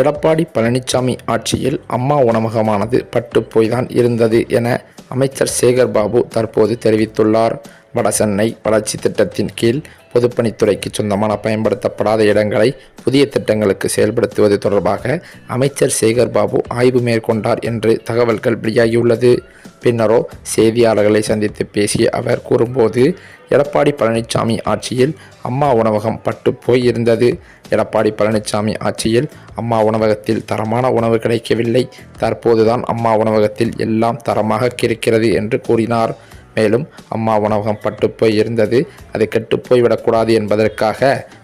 எடப்பாடி பழனிசாமி ஆட்சியில் அம்மா உணவகமானது பட்டுப்போய்தான் இருந்தது என அமைச்சர் சேகர்பாபு தற்போது தெரிவித்துள்ளார். வடசென்னை வளர்ச்சி திட்டத்தின் கீழ் பொதுப்பணித்துறைக்கு சொந்தமான பயன்படுத்தப்படாத இடங்களை புதிய திட்டங்களுக்கு செயல்படுத்துவது தொடர்பாக அமைச்சர் சேகர்பாபு ஆய்வு மேற்கொண்டார் என்று தகவல்கள் வெளியாகியுள்ளது. பின்னரோ செய்தியாளர்களை சந்தித்து பேசிய அவர் கூறும்போது, எடப்பாடி பழனிசாமி ஆட்சியில் அம்மா உணவகம் பட்டுப்போய் இருந்தது. எடப்பாடி பழனிசாமி ஆட்சியில் அம்மா உணவகத்தில் தரமான உணவு கிடைக்கவில்லை. தற்போதுதான் அம்மா உணவகத்தில் எல்லாம் தரமாக கிடைக்கிறது என்று கூறினார். மேலும் அம்மா உணவகம் பட்டுப்போய் இருந்தது, அதை கெட்டுப்போய் விடக்கூடாது என்பதற்காக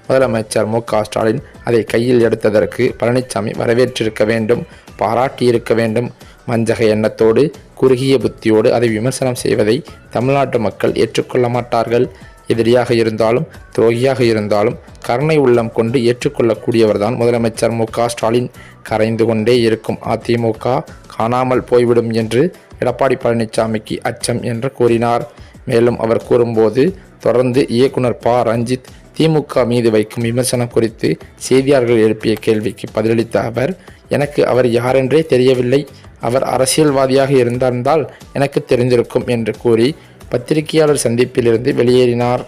முதலமைச்சர் மு.க.ஸ்டாலின் அதை கையில் எடுத்ததற்கு பழனிசாமி வரவேற்றிருக்க வேண்டும், பாராட்டியிருக்க வேண்டும். வஞ்சக எண்ணத்தோடு குறுகிய புத்தியோடு அதை விமர்சனம் செய்வதை தமிழ்நாட்டு மக்கள் ஏற்றுக்கொள்ள மாட்டார்கள். எதிரியாக இருந்தாலும் துரோகியாக இருந்தாலும் கருணை உள்ளம் கொண்டு ஏற்றுக்கொள்ளக்கூடியவர்தான் முதலமைச்சர் மு.க.ஸ்டாலின். கரைந்து கொண்டே இருக்கும் அதிமுக காணாமல் போய்விடும் என்று எடப்பாடி பழனிசாமிக்கு அச்சம் என்று கூறினார். மேலும் அவர் கூறும்போது, தொடர்ந்து இயக்குனர் ப. ரஞ்சித் திமுக மீது வைக்கும் விமர்சனம் குறித்து செய்தியாளர்கள் எழுப்பிய கேள்விக்கு பதிலளித்த அவர், எனக்கு அவர் யாரென்றே தெரியவில்லை, அவர் அரசியல்வாதியாக இருந்திருந்தால் எனக்கு தெரிந்திருக்கும் என்று கூறி பத்திரிகையாளர் சந்திப்பிலிருந்து வெளியேறினார்.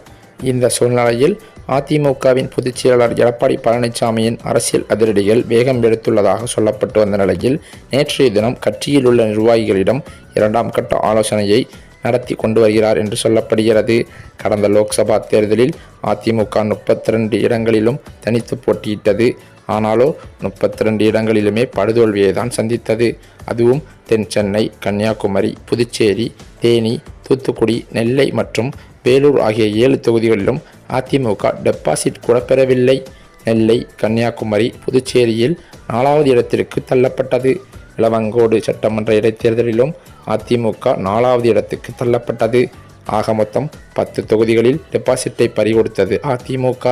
இந்த சூழ்நிலையில் அதிமுகவின் பொதுச் செயலாளர் எடப்பாடி பழனிசாமியின் அரசியல் அதிரடிகள் வேகம் எடுத்துள்ளதாக சொல்லப்பட்டு வந்த நிலையில் நேற்றைய தினம் கட்சியில் உள்ள நிர்வாகிகளிடம் 2ஆம் கட்ட ஆலோசனையை நடத்தி கொண்டு வருகிறார் என்று சொல்லப்படுகிறது. கடந்த லோக்சபா தேர்தலில் அதிமுக 32 இடங்களிலும் தனித்து போட்டியிட்டது. ஆனாலோ 32 இடங்களிலுமே படுதோல்வியை தான் சந்தித்தது. அதுவும் தென் சென்னை, கன்னியாகுமரி, புதுச்சேரி, தேனி, தூத்துக்குடி, நெல்லை மற்றும் வேலூர் ஆகிய 7 தொகுதிகளிலும் அதிமுக டெபாசிட் கூட பெறவில்லை. நெல்லை, கன்னியாகுமரி, புதுச்சேரியில் 4வது இடத்திற்கு தள்ளப்பட்டது. இளவங்கோடு சட்டமன்ற இடைத்தேர்தலிலும் அதிமுக 4வது இடத்துக்கு தள்ளப்பட்டது. ஆக மொத்தம் 10 தொகுதிகளில் டெபாசிட்டை பறிகொடுத்தது அதிமுக.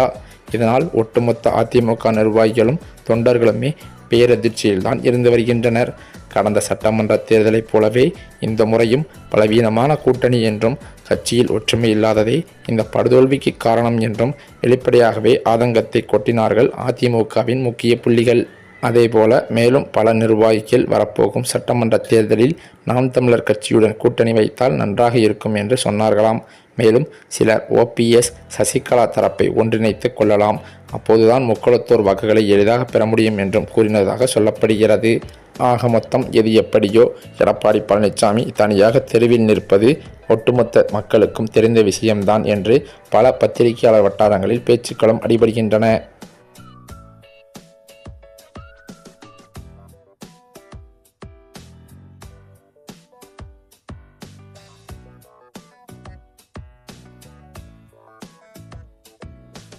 இதனால் ஒட்டுமொத்த அதிமுக நிர்வாகிகளும் தொண்டர்களுமே பேரதிர்ச்சியில்தான் இருந்து வருகின்றனர். கடந்த சட்டமன்ற தேர்தலைப் போலவே இந்த முறையும் பலவீனமான கூட்டணி என்றும் கட்சியில் ஒற்றுமை இல்லாததே இந்த படுதோல்விக்கு காரணம் என்றும் வெளிப்படையாகவே ஆதங்கத்தை கொட்டினார்கள் அதிமுகவின் முக்கிய புள்ளிகள். அதேபோல மேலும் பல நிர்வாகிகள் வரப்போகும் சட்டமன்ற தேர்தலில் நாம் தமிழர் கட்சியுடன் கூட்டணி வைத்தால் நன்றாக இருக்கும் என்று சொன்னார்களாம். மேலும் சிலர் ஓபிஎஸ், சசிகலா தரப்பை ஒன்றிணைத்து கொள்ளலாம், அப்போதுதான் முக்குளத்தோர் வாக்குகளை எளிதாக பெற முடியும் என்றும் கூறினதாக சொல்லப்படுகிறது. ஆக மொத்தம் எது எப்படியோ எடப்பாடி பழனிசாமி தனியாக தெருவில் நிற்பது ஒட்டுமொத்த மக்களுக்கும் தெரிந்த விஷயம்தான் என்று பல பத்திரிகையாளர் வட்டாரங்களில் பேச்சுக்களும் அடிபடுகின்றன.